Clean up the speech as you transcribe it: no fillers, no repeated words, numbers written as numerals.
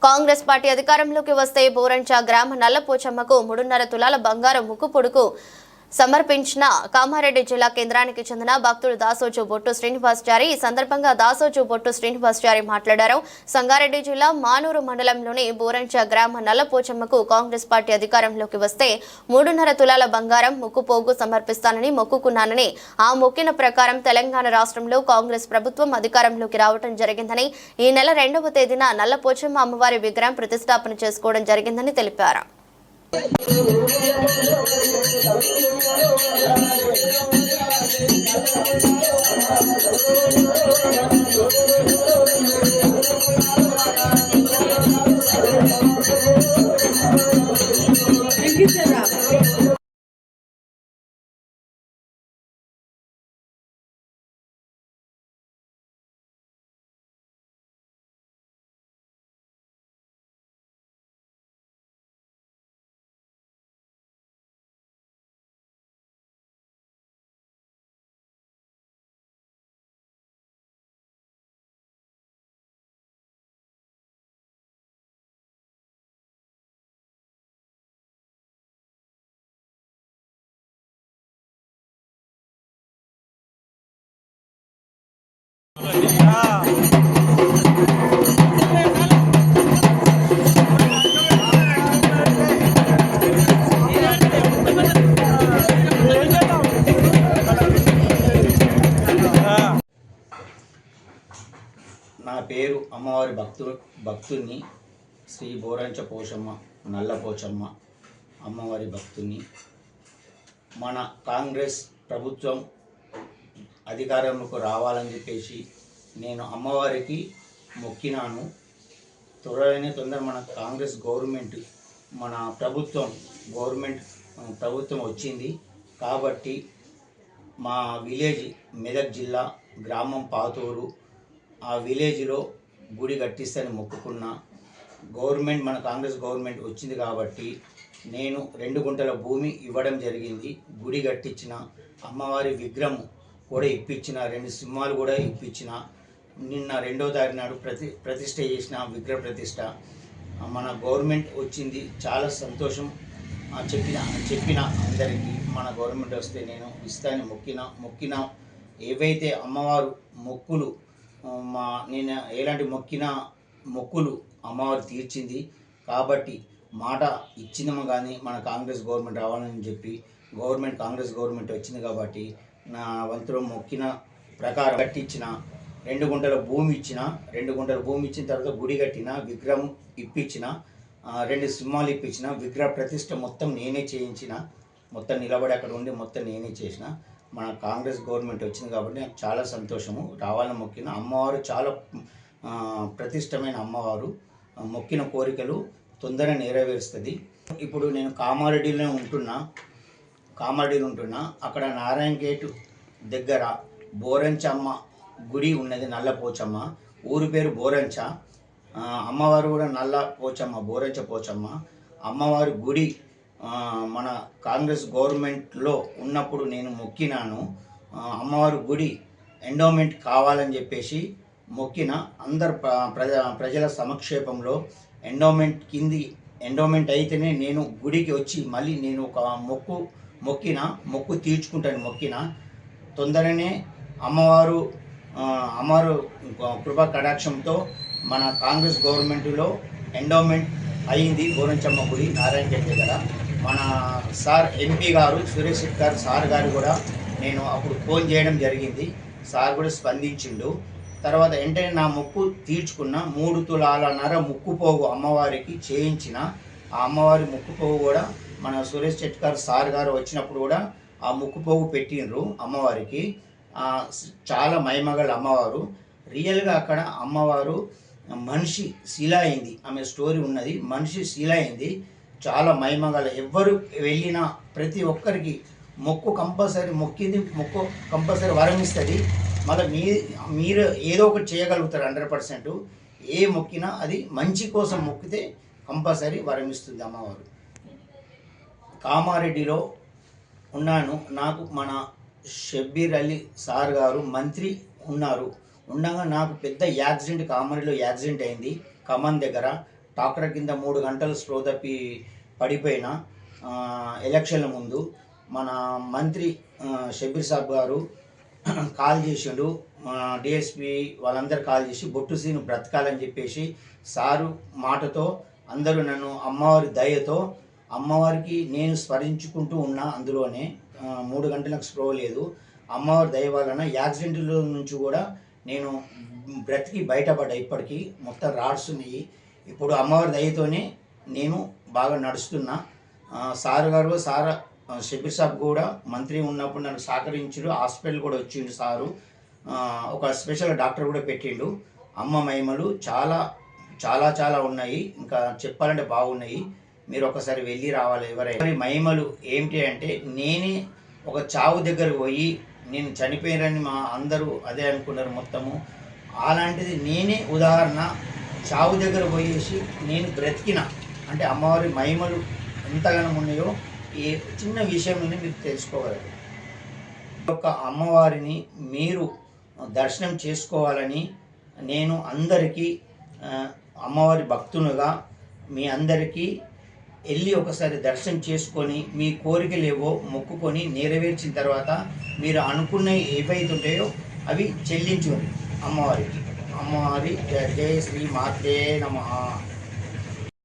Congress party అధికారంలోకి వస్తే బోరంచ గ్రామ నల్లపోచమ్మకు 3.5 తులాల బంగారం ముక్కు పొడుకు సమర్పించిన కామారెడ్డి జిల్లా కేంద్రానికి చెందిన భక్తుడు దాసోజు బొట్టు శ్రీనివాసచారి. ఈ సందర్భంగా దాసోజు బొట్టు శ్రీనివాసచారి మాట్లాడారు. సంగారెడ్డి జిల్లా మానూరు మండలంలోని బోరంచ గ్రామ నల్లపోచమ్మకు కాంగ్రెస్ పార్టీ అధికారంలోకి వస్తే 3.5 తులాల బంగారం ముక్కు పోగు సమర్పిస్తానని మొక్కుకున్నానని, ఆ మొక్కిన ప్రకారం తెలంగాణ రాష్ట్రంలో కాంగ్రెస్ ప్రభుత్వం అధికారంలోకి రావడం జరిగిందని, ఈ నెల 2వ తేదీన నల్లపోచమ్మ అమ్మవారి విగ్రహం ప్రతిష్టాపన చేసుకోవడం జరిగిందని తెలిపారు. నా పేరు అమ్మవారి భక్తుని శ్రీ బోరంచ పోచమ్మ నల్లపోచమ్మ అమ్మవారి భక్తుని. మన కాంగ్రెస్ ప్రభుత్వం అధికారంలోకి రావాలని చెప్పేసి నేను అమ్మవారికి మొక్కినాను. తొందర మన కాంగ్రెస్ గవర్నమెంట్ మన ప్రభుత్వం వచ్చింది కాబట్టి మా విలేజ్ మెదక్ జిల్లా గ్రామం పాతూరు, ఆ విలేజ్లో గుడి కట్టిస్తని మొక్కుకున్న. మన కాంగ్రెస్ గవర్నమెంట్ వచ్చింది కాబట్టి నేను 2 గుంటల భూమి ఇవ్వడం జరిగింది. గుడి కట్టించిన, అమ్మవారి విగ్రహం కూడా ఇప్పించిన, 2 సింహాలు కూడా ఇప్పించిన. నిన్న 2వ తారీఖు నాడు ప్రతిష్ఠ చేసిన విగ్రహ ప్రతిష్ఠ. మన గవర్నమెంట్ వచ్చింది, చాలా సంతోషం. చెప్పిన అందరికీ మన గవర్నమెంట్ వస్తే నేను ఇస్తాను మొక్కిన ఏవైతే అమ్మవారు మొక్కులు నేను ఎలాంటి మొక్కులు అమ్మవారు తీర్చింది కాబట్టి మాట ఇచ్చినాము. కానీ మన కాంగ్రెస్ గవర్నమెంట్ రావాలని చెప్పి కాంగ్రెస్ గవర్నమెంట్ వచ్చింది కాబట్టి నా వంతులో మొక్కిన ప్రకారం కట్టించిన, 2 గుంటల భూమి ఇచ్చిన. 2 గుంటల భూమి ఇచ్చిన తర్వాత గుడి కట్టిన, విగ్రహం ఇప్పించిన, 2 సింహాలు ఇప్పించిన. విగ్రహ ప్రతిష్ఠ మొత్తం నేనే చేయించిన, మొత్తం నిలబడి అక్కడ ఉండి మొత్తం నేనే చేసిన. మన కాంగ్రెస్ గవర్నమెంట్ వచ్చింది కాబట్టి నాకు చాలా సంతోషము. రావాలని మొక్కిన అమ్మవారు చాలా ప్రతిష్టమైన అమ్మవారు. మొక్కిన కోరికలు తొందరగా నెరవేరుస్తుంది. ఇప్పుడు నేను కామారెడ్డిలో ఉంటున్నా. అక్కడ నారాయణ గేటు దగ్గర బోరంచమ్మ గుడి ఉన్నది, నల్లపోచమ్మ. ఊరు పేరు బోరంచ. అమ్మవారు కూడా బోరంచ పోచమ్మ అమ్మవారి గుడి. మన కాంగ్రెస్ గవర్నమెంట్లో ఉన్నప్పుడు నేను మొక్కినాను. అమ్మవారి గుడి ఎండోమెంట్ కావాలని చెప్పేసి మొక్కిన. అందరు ప్రజల సమక్షేపంలో ఎండోమెంట్ అయితేనే నేను గుడికి వచ్చి మళ్ళీ నేను ఒక మొక్కు తీర్చుకుంటాను. తొందరనే అమ్మవారు కృపా కటాక్షంతో మన కాంగ్రెస్ గవర్నమెంట్లో ఎండోమెంట్ అయింది. బోరంచమ్మ గుడి నారాయణ గేట్ దగ్గర. మన సార్ ఎంపీ గారు సురేష్ శెట్కర్ సార్ గారు కూడా నేను అప్పుడు ఫోన్ చేయడం జరిగింది. సార్ కూడా స్పందించిండు. తర్వాత వెంటనే నా మొక్కు తీర్చుకున్న. 3 తులాలన్నర ముక్కు పోగు అమ్మవారికి చేయించిన. ఆ అమ్మవారి ముక్కు పోగు కూడా మన సురేష్ శెట్కర్ సార్ గారు వచ్చినప్పుడు కూడా ఆ ముక్కు పోగు పెట్టిండ్రు అమ్మవారికి. చాలా మహిమగల అమ్మవారు. రియల్గా అక్కడ అమ్మవారు మనిషి శిల అయింది. ఆమె స్టోరీ ఉన్నది, మనిషి శిల అయింది. చాలా మహిమగల. ఎవ్వరు వెళ్ళినా ప్రతి ఒక్కరికి మొక్కు కంపల్సరీ వరం ఇస్తుంది. మళ్ళీ మీరు ఏదో ఒకటి చేయగలుగుతారు 100%. ఏ మొక్కినా అది మంచి కోసం మొక్కితే కంపల్సరీ వరం ఇస్తుంది అమ్మవారు. కామారెడ్డిలో ఉన్నాను. నాకు మన షబ్బీర్ అలీ సార్ గారు మంత్రి ఉండగా నాకు పెద్ద యాక్సిడెంట్, కామారెడ్డిలో యాక్సిడెంట్ అయింది. ఖమ్మం దగ్గర డాక్టర్ కింద 3 గంటలు స్పృహ తప్పి పడిపోయిన ఎలక్షన్ల ముందు మన మంత్రి షబీర్ సాబ్ గారు కాల్ చేసిండు, డిఎస్పి వాళ్ళందరూ కాల్ చేసి బొట్టు సీను బ్రతకాలని చెప్పేసి సారు మాటతో అందరూ నన్ను అమ్మవారి దయతో అమ్మవారికి నేను స్మరించుకుంటూ ఉన్నా. అందులోనే 3 గంటలకు స్పృహ లేదు. అమ్మవారి దయ వలన యాక్సిడెంట్లో నుంచి కూడా నేను బ్రతికి బయటపడ్డా. ఇప్పటికీ మొత్తం రాడ్స్ ఉన్నాయి. ఇప్పుడు అమ్మవారి దయతోనే నేను బాగా నడుస్తున్నా. సార్ షబీర్ సాబ్ కూడా మంత్రి ఉన్నప్పుడు నన్ను సహకరించారు. హాస్పిటల్ కూడా వచ్చిండు సారు. ఒక స్పెషల్ డాక్టర్ కూడా పెట్టిండు. అమ్మ మహిమలు చాలా చాలా చాలా ఉన్నాయి, ఇంకా చెప్పాలంటే బాగున్నాయి. మీరు ఒకసారి వెళ్ళి రావాలి. ఎవరైనా మహిమలు ఏమిటి అంటే, నేనే ఒక చావు దగ్గరకు పోయి నేను చనిపోయానని మా అందరూ అదే అనుకున్నారు మొత్తము. అలాంటిది నేనే ఉదాహరణ, చావు దగ్గర పోయేసి నేను బ్రతికిన అంటే అమ్మవారి మహిమలు ఎంతగానో ఉన్నాయో ఈ చిన్న విషయంలోనే మీరు తెలుసుకోగలరు. ఒక అమ్మవారిని మీరు దర్శనం చేసుకోవాలని నేను అందరికీ అమ్మవారి భక్తునుగా మీ అందరికీ వెళ్ళి ఒకసారి దర్శనం చేసుకొని మీ కోరికలు ఏవో మొక్కుకొని నెరవేర్చిన తర్వాత మీరు అనుకున్నవి ఏవైతే ఉంటాయో అవి చెల్లించుకోండి అమ్మవారికి. అమ్మవారి జయ శ్రీ మాత్రే నమః.